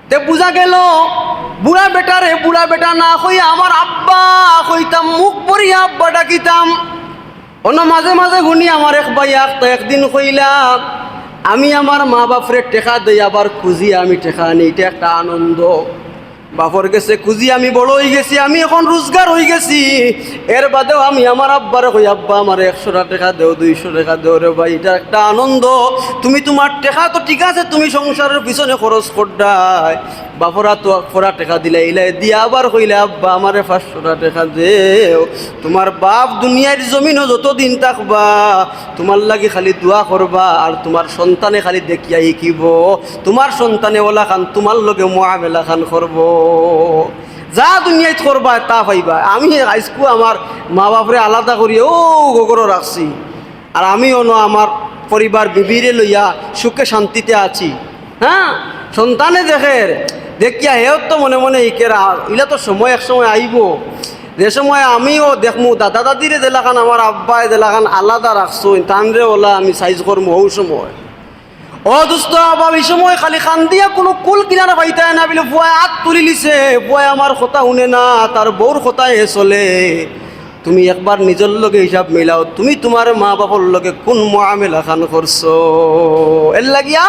তে বুঝা গেল বুড়া বেটারে বুড়া বেটা না কইয়া আমার আব্বা কইতাম, মুখ পড়িয়া আব্বা ডাকিতাম। অন্য মাঝে মাঝে শুনি আমার এক ভাইয়াক তো একদিন কইলাম, আমি আমার মা বাপরে টেকা দেই আবার খুঁজি আমি টেকা আনি, এটা একটা আনন্দ। বাপর গেছে খুঁজি, আমি বড় হয়ে গেছি, আমি এখন রোজগার হয়ে গেছি, এর বাদেও আমি আমার আব্বারে কই, আব্বা আমার 100 টাকা দেও, 200 টাকা দেও রে ভাই, এটা একটা আনন্দ। তুমি তোমার টেকা তো ঠিক আছে, তুমি সংসারের পিছনে খরচ করডাই, বাপরা তো ফোরা টাকা দিলে ইলাই দিয়া আবার কইলে, আব্বা আমারে 500 টাকা দেও। তোমার বাপ দুনিয়ার জমিনও যতদিন থাকবা তোমার লাগি খালি দোয়া করবা, আর তোমার সন্তানে খালি দেখিয়া শিকিব, তোমার সন্তানে ওলা খান তোমার লগে মুআমেলা খান করব, যা দুনিয়ায় করবা তা পাইবা। আমি আজকু আমার মা বাপরে আলাদা করি ও গোগর রাখছি, আর আমিও ন আমার পরিবার বিবিরে লইয়া সুখে শান্তিতে আছি। হ্যাঁ, সন্তানে দেখে দেখিয়া হেও তো মনে মনে ইকেরা ইলা তো সময় এক সময় আইব, যে সময় আমিও দেখমু দাদা দাদিরে জেলাখান আমার আব্বায় জেলাখান আলাদা রাখছো, তানরে ওলা আমি সাইজ করবো ওই সময়। ও দোস্ত আবার এই সময় খালি খান দিয়া কোনো কুল কিনারা পাইতায় না বলে বুয়ায় হাত তুলি লিছে, বুয়ায় আমার কথা শুনে না, তার বউর কথায় চলে। তুমি একবার নিজের লগে হিসাব মিলাও, তুমি তোমার মা বাবার লগে কোন মুআমেলা খান করছো। এর লাগিয়া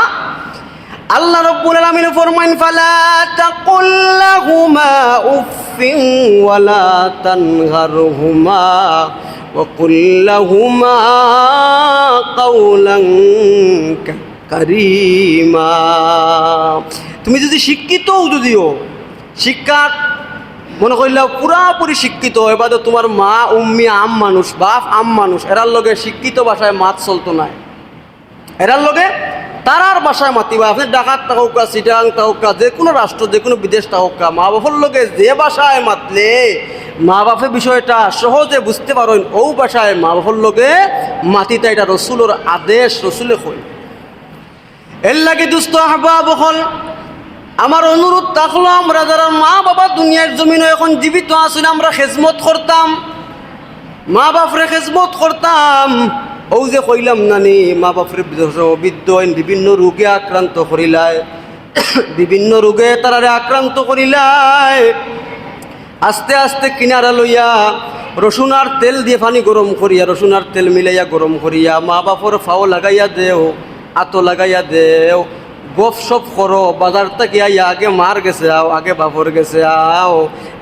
আল্লাহ রাব্বুল আলামিন ফরমান, ফালা তাকুল লাহুমা উফিন ওয়ালা তানহারহুমা ওয়া কুল লাহুমা কাওলান কারীমা। তুমি যদি শিক্ষিত যদিও শিক্ষা মনে করলে পুরাপুরি শিক্ষিত, এবার তোমার মা উম্মি আম মানুষ, বাপ আম মানুষ, এরার লগে শিক্ষিত ভাষায় মাত চলতো না, এরার লগে তারার বাসায় মাতিবা। আপনি ঢাকার তাহকা, চিটাং তাহকা, যে কোনো রাষ্ট্র, যে কোনো বিদেশ তাহকা, মা বাপের লগে যে বাসায় মাতলে মা বাপের বিষয়টা সহজে বুঝতে পারেন, ও বাসায় মা বাপের লগে মাতিতা, এটা রসুলের আদেশ, রসুলে কই। এর লাগে দুস্থ আহবাব হল আমার অনুরোধ থাকলো, আমরা যারা মা বাবা দুনিয়ার জমিনে এখন জীবিত আছি, আমরা খেজমত করতাম, মা বাপরে খেজমত করতাম। ও যে কইলাম নানি মা বাপরে বৃদ্ধ বিভিন্ন রোগে আক্রান্ত করিলায়, বিভিন্ন রোগে তারারে আক্রান্ত করিলায়, আস্তে আস্তে কিনারা লইয়া রসুন আর তেল দিয়ে পানি গরম করিয়া, রসুন আর তেল মিলাইয়া গরম করিয়া মা বাপর ফাও লাগাইয়া দেও, আতো লাগাইয়া দেও, গপ সপ করো, বাজার থেকে আইয়া আগে মার গেছে আও, আগে বাপর গেছে আও,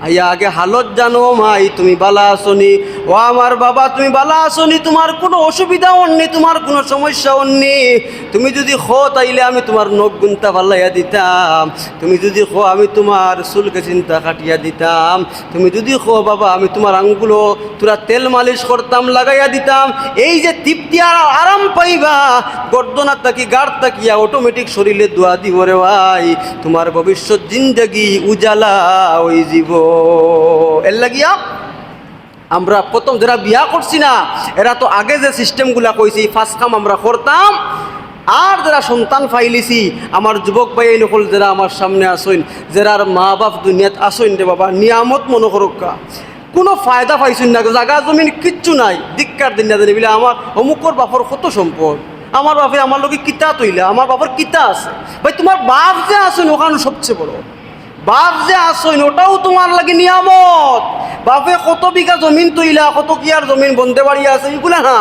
আইয়া আগে হালত জানো মাই তুমি বালা আসনি, ও আমার বাবা তুমি বালা আসনি, তোমার কোনো অসুবিধা অন্যি, তোমার কোনো সমস্যা অন্যি, তুমি যদি খো তাইলে আমি তোমার নখ গুনতা ভালাইয়া দিতাম, তুমি যদি খো আমি তোমার চুলকে চিন্তা কাটিয়া দিতাম, তুমি যদি খো বাবা আমি তোমার আঙ্গুলো তোরা তেল মালিশ করতাম, লাগাইয়া দিতাম। এই যে তৃপ্তি আর আরাম পাইবা, গর্দনার তাকি গাড় তাকিয়া অটোমেটিক শরীরে দোয়া দিব রে ভাই, তোমার ভবিষ্যৎ জিন্দগি উজালা ওই জীব। এর লাগিয়া আমরা প্রথম যারা বিয়া করছি না, এরা তো আগে যে সিস্টেমগুলা কইছি ফার্স্ট কাম আমরা করতাম, আর যারা সন্তান ফাইলিছি আমার যুবক ভাই এই নকল যারা আমার সামনে আসইন, যারার মা বাপ দুনিয়াত আসইন রে বাবা, নিয়ামত মনে করক্কা, কোনো ফায়দা পাইছেন না, জায়গা জমিন কিচ্ছু নাই, ধিক্কার দিন না জানি বলে আমার অমুকর বাপর কত সম্পদ, আমার বাপে আমার লোকে কিতা তৈলে, আমার বাবার কিতা আছে। ভাই তোমার বাপ যে আসেন ওখানে সবচেয়ে বড়, বাপ যে আসেন ওটাও তোমার লাগে নিয়ামত। বাপে কত বিঘা জমিন তৈলা, কত কি আর জমিন বন্ধে বাড়ি আছে, এগুলা না,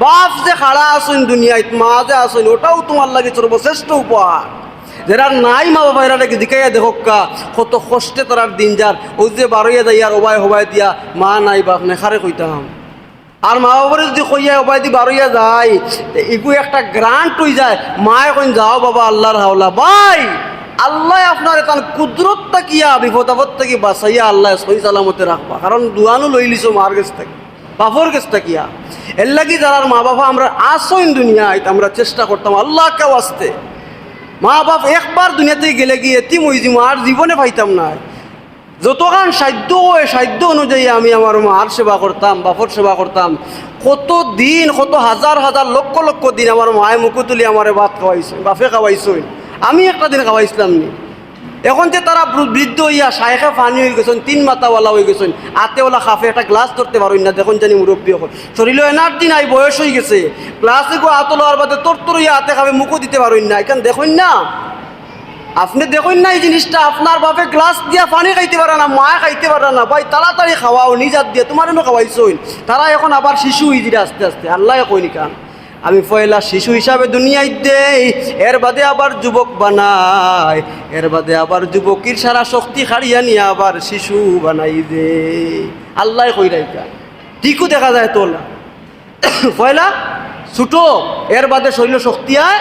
বাপ যে খাড়া আসেন দুনিয়ায়, মা যে আসেন ওটাও তোমার লাগে সর্বশ্রেষ্ঠ উপহার। যারা নাই মা বাবা এরা নাকি দিকাইয়া দেখোকা কত কষ্টে তারার দিন যার, ওই যে বারোইয়া যাই আর ওবায় হবাই দিয়া মা নাই বাপ নেখারে কইতাম, আর মা বাবারে যদি কইয়া ওবাই দি বারোইয়া যায় এগু একটা গ্রান্ট হয়ে যায়, মা এখন যাও বাবা আল্লাহর হাওলা। ভাই আল্লাহ আপনার এখন কুদরত তাকিয়া বিপদ আপদ থেকে বাঁচাইয়া আল্লাহ সহি সালামতে রাখবা, কারণ দুয়ানো লই লিছো মার গেছ থেকে বাপর গেছ তাকিয়া। এর লাগি যারা মা বাবা আমরা আসইন দুনিয়ায় আমরা চেষ্টা করতাম আল্লাহ কেউ আসতে, মা বাপ একবার দুনিয়াতে গেলে গিয়ে এতিম হয়ে যাবো, আর জীবনে পাইতাম না। যতক্ষণ সাধ্য হয় সাধ্য অনুযায়ী আমি আমার মার সেবা করতাম, বাপর সেবা করতাম, কত দিন, কত হাজার হাজার লক্ষ লক্ষ দিন আমার মায়ে মুখে তুলি আমার ভাত খাওয়াইছেন, বাপে খাওয়াইছেন, আমি একটা দিন খাওয়াইছিলাম নি। এখন যে তারা বৃদ্ধ হইয়া শায়েখে ফানি হয়ে গেছেন, 3 মাথাওয়ালা হয়ে গেছেন, আতেওয়ালা খাফে একটা গ্লাস ধরতে পারেন না, দেখুন জানি মুরব্বী এখন শরীরে এনার্জি নাই, বয়স হয়ে গেছে, গ্লাসে গো আত লওয়ার বাদে তোর হইয়া হাতে খাবে মুখও দিতে পারেন না, এখানে দেখুন না। আপনি দেখুন না এই জিনিসটা, আপনার বাপে গ্লাস দিয়া পানি খাইতে পারে না, মা খাইতে পারে না, ভাই তাড়াতাড়ি খাওয়াও নিজাত দিয়ে, তোমার এনে খাওয়াইছই। তারা এখন আবার শিশু হইজিরা আস্তে আস্তে, আল্লাহ কইনি কান আমি পয়লা শিশু হিসাবে দুনিয়ায় দেই, এর বাদে আবার যুবক বানায়, এর বাদে আবার যুবকের সারা শক্তি হারিয়া নিয়ে আবার শিশু বানাই দে। আল্লাহ কই রাইকা ঠিকও দেখা যায় তোলা পয়লা ছুটো, এর বাদে শৈল শক্তি আয়,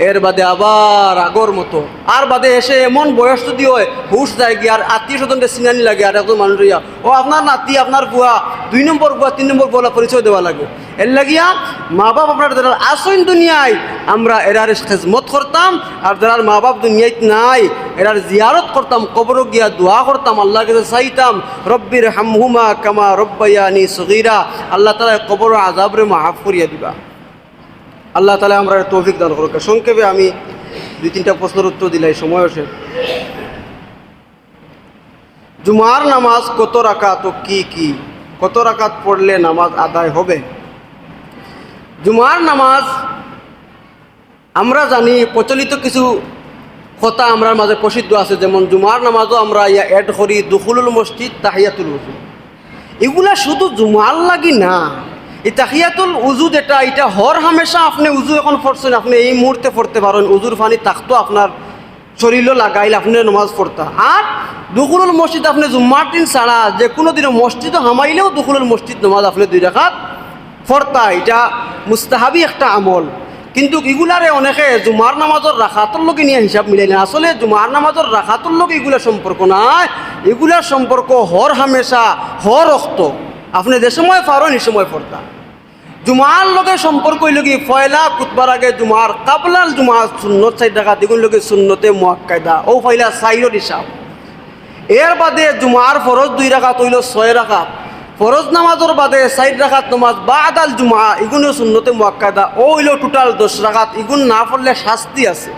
এর বাদে আবার আগর মতো, আর বাদে এসে এমন বয়স যদি হয় হুশ যায় গিয়ে আর আত্মীয় স্বজনদের সিনানি লাগে, আর একজন মানুষ ইয়া ও আপনার নাতি আপনার বুয়া 2 নম্বর বুয়া 3 নম্বর বলা পরিচয় দেওয়া লাগে। এর লাগিয়া মা বাপ আপনার যারা আসইন দুনিয়ায় আমরা এরার খেজমত করতাম, আর যারা মা বাপ দুনিয়ায় নাই এরার জিয়ারত করতাম, কবর গিয়া দোয়া করতাম, আল্লাহর কাছে চাইতাম রব্বির হামহুমা কামা রব্বায়ানি সগীরা, আল্লাহ তাআলা কবর আযাবরে মাফ করিয়া দিবা। আল্লাহ তাআলা আমরা তৌফিক দান করুক। সংক্ষেপে আমি 2-3টা প্রশ্নের উত্তর দিলাই, সময় আসে। জুমার নামাজ কত রাকাত ও কি কত রাকাত পড়লে নামাজ আদায় হবে? জুমার নামাজ আমরা জানি প্রচলিত কিছু কথা আমরা মাঝে প্রসিদ্ধ আছে, যেমন জুমার নামাজও আমরা অ্যাড করি দুখুলুল মসজিদ তাহিয়াতুল উযু। এগুলা শুধু জুমার লাগি না, এই তাহিয়াতুল উজু যেটা এটা হর হামেশা আপনি উজু এখন পড়ছেন, আপনি এই মুহূর্তে পড়তে পারেন, উজুর পানি থাকতো আপনার শরীরও লাগাইলে আপনি নামাজ পড়তা। আর দুখুলুল মসজিদ আপনি জুম্মার দিন ছাড়া যে কোনো দিনও মসজিদও হামাইলেও দুখুলুল মসজিদ নামাজ আপনি 2 রাকাত পড়তা, এটা মুস্তাহাবি একটা আমল। কিন্তু এগুলারে অনেকে জুমার নামাজের রাখাতর লোকে নিয়ে হিসাব মিলাই না। আসলে জুমার নামাজের রাখাতর লোক এগুলার সম্পর্ক নাই, এগুলার সম্পর্ক হর হামেশা হর রক্ত, আপনি যে সময় পারেন এই সময় পড়তা। জুমার লগে সম্পর্ক হইল কি পয়লা খুতবার আগে জুমার কাবলাল জুমা সুন্নত 4 রাকাত, এগুলো লগে সুন্নতে মুআক্কাদা ও পয়লা 4 হিসাব। এর বাদে জুমার ফরজ 2 রাকাত হইল 6 রাকাত, ফরজ নামাজের বাদে 4 রাকাত নামাজ বাদাল জুমা এগুলো সুন্নতে মুআক্কাদা ও হইল টোটাল 10 রাকাত। এগুন না পড়লে শাস্তি আছে,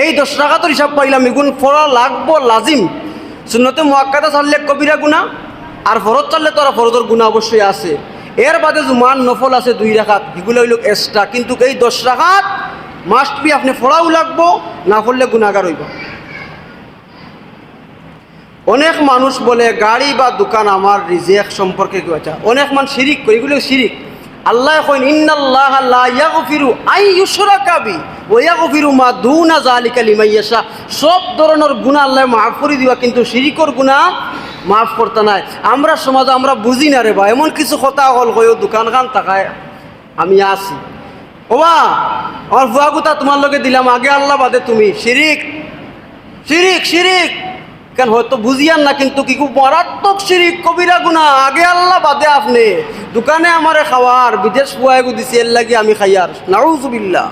এই 10 রাকাতের হিসাব পাইলাম, এগুন পড়া লাগবো লাজিম। সুন্নতে মুআক্কাদা ছাড়লে কবিরা গুনাহ, আর ফরজ ছাড়লে তো আর ফরজের গুনাহ অবশ্যই আছে। এর বাদে জুমার নফল আছে 2 রাকাত, এগুলো হইল এক্সট্রা, কিন্তু এই 10 রাকাত মাস্ট বি আপনি পড়াও লাগবো, না পড়লে গুনাহগার হইব। অনেক মানুষ বলে গাড়ি বা দোকান আমার রিজেক সম্পর্কে কি আছে, অনেক মানুষ শিরিক করে, এগুলো শিরিক। আল্লাহ কইন ইন্নাল্লাহা লা ইয়াগফিরু আন ইউশরাকা বি ওয়া ইয়াগফিরু মা দুনা যালিকা লিমান ইয়াশা। সব ধরনের গুনাহ আল্লাহ মাফ করে দিবা, কিন্তু শিরিকর গুনাহ মাফ করতে নাই। আমরা সমাজে আমরা বুঝি না রে ভাই, এমন কিছু কথা হল কইও দোকান খান তাকায় আমি আসি ওবা আমার ফুয়াগুতা তোমার লগে দিলাম, আগে আল্লাহ বাদে তুমি, শিরিক শিরিক শিরিক কেন হয়তো বুঝিয়ান না, কিন্তু কি খুব মারাত্মক শিরিক কবিরা গুনাহ, আগে আল্লাহ বাদে আপনি। দোকানে আমারে খাওয়ার বিদেশ ফুয়াগু দিছি, এর লাগি আমি খাইয়ার, নাউযুবিল্লাহ।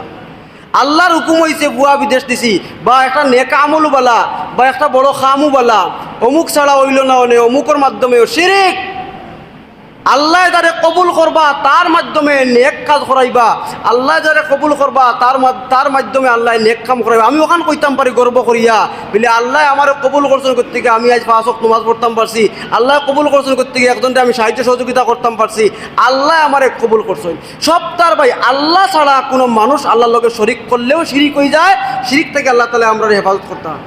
আল্লাহর হুকুম হয়েছে বুয়া বিদেশ দিছি, বা একটা নেক আমলও বালা, বা একটা বড় খামও বালা, অমুক ছাড়া হইল না, অমুকের মাধ্যমেও শিরিক। আল্লাহ যারে কবুল করবা তার মাধ্যমে নেক কাজ করাইবা, আল্লাহ যারে কবুল করবা তার মাধ্যমে আল্লাহ নেক কাম করাইবা। আমি ওখান কইতাম পারি গর্ব করিয়া বলে আল্লাহ আমার কবুল করছেন করতে গিয়ে আমি আজ 5 ওয়াক্ত নামাজ পড়তাম পারছি, আল্লাহ কবুল করছেন করতে গিয়ে একজনকে আমি সাহায্য সহযোগিতা করতাম পারছি, আল্লাহ আমারে কবুল করছেন। সব তার ভাই আল্লাহ ছাড়া কোনো মানুষ আল্লাহর লগে শরিক করলেও শিরিক হয়ে যায়, শিরিক থেকে আল্লাহ তাআলা আমরা হেফাজত করতাম।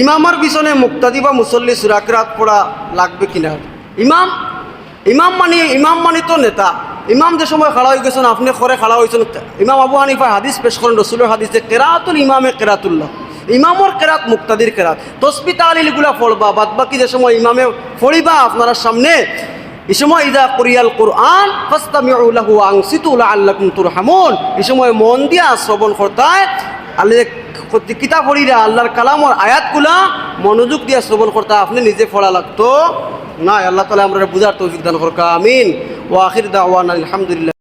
ইমামার পিছনে মুক্তাদি বা মুসল্লি সূরা কিরাত পড়া লাগবে কিনা? ইমাম মানি তো নেতা। ইমাম যে সময় খাড়া হয়ে গেছেন, আপনি করে খাড়া হয়েছেন, ইমাম আবু হানিফা হাদিস পেশ করেন রসুলের হাদিসে কেরাতুল ইমামে কেরাতুল্লাহ, ইমামর কেরাত মুক্তাদির কেরাত। তসবিহ তাহলিলগুলা পড়বা, বাদ বাকি যে সময় ইমামে পড়িবা আপনারা সামনে, এই সময় ইদা কুরিয়াল কুরআন ফাসতামিউ লাহু ওয়া আনসিতু লাআল্লাকুম তুরহামুন, এই সময় মন দিয়া শ্রবণ করতায়, আল্লাহ কিতাব পড়িরা আল্লাহর কালামর আয়াতগুলা মনোযোগ দিয়া শ্রবণ করতা, আপনি নিজে পড়া লাগতো না। আল্লাহ তাআলা আমরা বুঝার তৌফিক দান করুক, আমিন। ওয়া আখির দাওয়ানা আলহামদুলিল্লাহ।